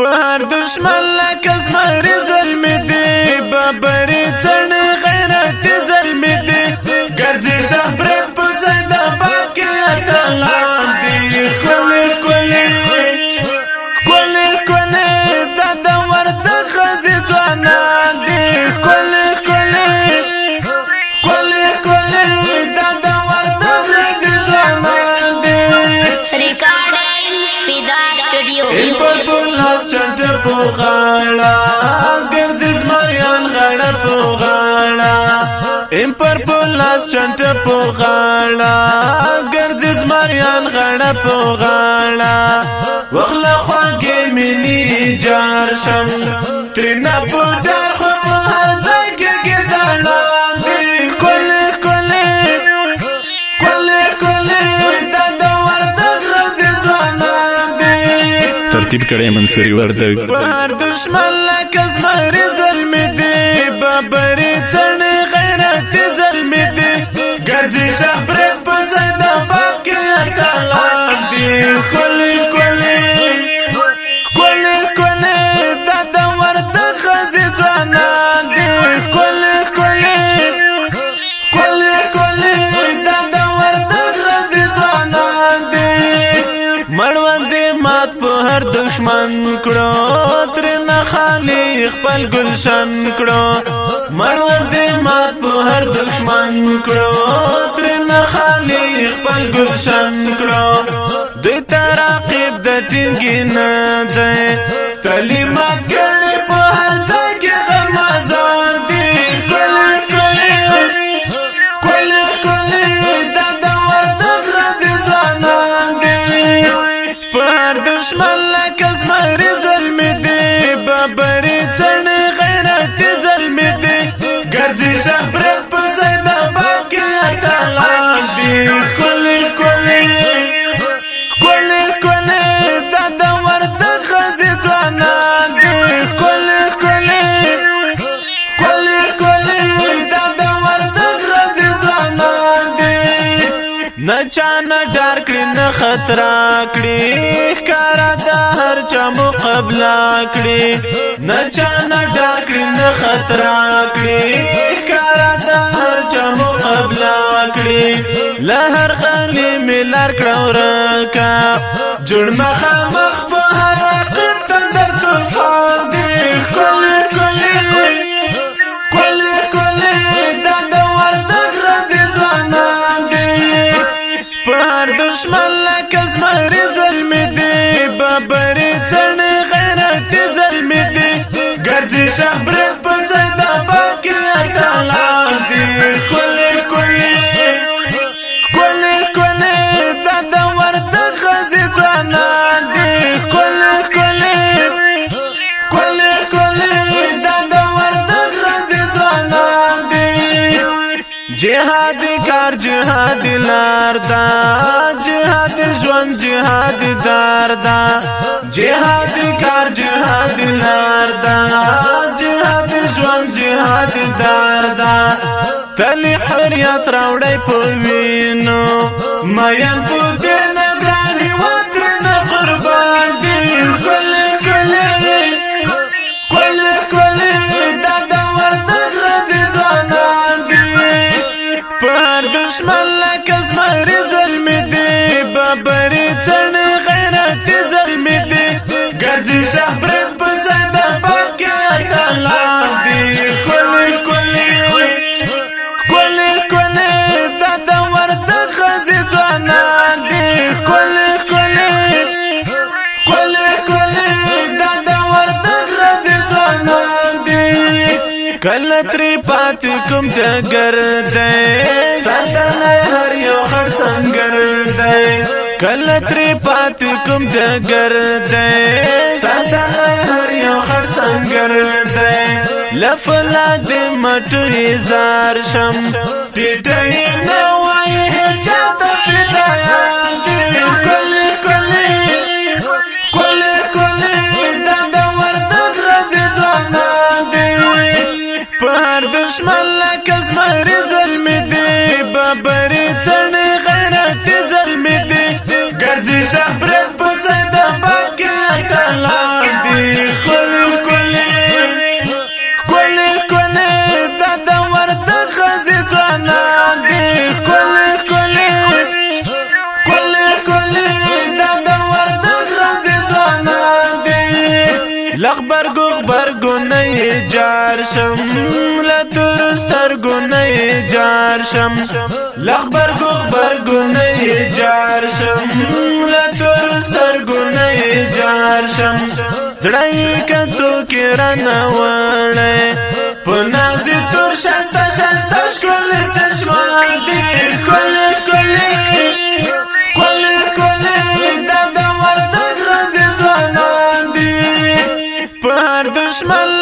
پر دشمن لکه زمری ظلمی دی ببری څڼ غیرت ظلمی دی ګرځي شهبرک په سیدآباد کې اتلان دي ښکلي ښکلي ښکلي ښکلي دا د وردګ ښځې ځوانان دي ښکلي ښکلي ښکلي ښکلي دا د وردګ ښځې ځوانان دي پر پولاس چنټ په غاړه ګرځي زمریان غاړه په غاړه پر پولاس چنټ په غاړه ګرځي زمریان غاړه په غاړه وخله خواږې مینې جار شم ترېنه په ډار خو په هر ځای کې ګرداړان دي ښکلي ښکلي ښکلي ښکلي دا د وردګ ښځې ځوانان دي ترتیب کړی منصوري وردګ پر دشمن لکه زمری ظلمی دی ببرې څڼ غیرت ظلمی دی ګرځي شهبرک په سیدآباد کې اتلان دي ښکلي ښکلي ښکلي ښکلي دا د وردګ ښځې ځوانان دي ښکلي ښکلي ښکلي ښکلي دا د وردګ ښځې ځوانان دي مړوند مات په هر دشمن کړو ترېنه خالي خپل ګلشن کړو مړوند مات په هر دشمن کړو ترېنه خالي خپل ګلشن کړو دوی تراقب د ټینګې نه دی کلمات ګڼې په هر ځای کې غمازان دي ښکلي ښکلي ښکلي ښکلي دا د وردګ ښځې ځوانان دي پر دشمن لکه زمری ظلمی دی ببرې څڼ غیرت ظلمی دی ګرځي شهبرک په سیدآباد کې اتلان دي ښکلي ښکلي ښکلي ښکلي دا د وردګ ښځې ځوانان دي ښکلي ښکلي ښکلي ښکلي دا د وردګ ښځې ځوانان دي نه چا نه ډار کړي نه خطرا کړي ښکاره د هر چا مقابله کړي نه چا نه ډار کړي نه خطرا کړي ښکاره د هر چا مقابله کړي له هر غلي مې لار کړه ورکه جوړ مخامخ په هر رقیب تندر طوفان دي ښکلي ښکلي ښکلي ښکلي دا د وردګ ښځې ځوانان دي پر دشمن لکه زمری ظلمی دی ببرې څڼ غیرت ظلمی دی ګرځي شهبرک په سیدآباد کې اتلان دي ښکلي ښکلي ښکلي ښکلي دا د وردګ ښځې ځوانان دي ښکلي ښکلي ښکلي ښکلي دا د وردګ ښځې ځوانان دي جهاد کار جهاد لار دا جهاد ژوند جهاد دار دا جهاد کار جهاد لار دا جهاد ژوند جهاد دار دا تلی حریت راوړی په وینو مین په دې نه ګران هېواد ترېنه قربان دي ښکلي ښکلي ښکلي ښکلي دا د وردګ ښځې ځوانان دي پر دشمن لکه زمری ظلمی دی ببرې څڼ غیرت ظلمی دی ګرځي شهبرک په سیدآباد کې اتلان دي ښکلي ښکلي ښکلي ښکلي دا د وردګ ښځې ځوانان دي ښکلي ښکلي ښکلي ښکلي دا د وردګ ښځې ځوانان دي کله ترې پاتې کوم ډګر دی ساتلی هر یو خړ سنګر دی کله ترې پاتې کوم ډګر دی ساتلی هر یو خړ سنګر دی له فولادې مټو یې زار شم ټیټه یې نه وایي هېچا ته فدایان دي ښکلي ښکلي ښکلي ښکلي دا د وردګ ښځې ځوانان دي پر دشمن لکه زمری ظلمی دی ببرې څڼ غیرت ظلمی دی ګرځي شهبرک په سیدآباد کې اتلان دي لغبرگو نه جار شم لترسترگو نه جار شم لغبرگو نه جار شم لترسترگو نه جار شم زړای کتو کې رانه وړې په نازي تور شاسته شاسته شکل چشمه دې کل کل کل کل د وردګ غزي ځوانان دي پر دشمن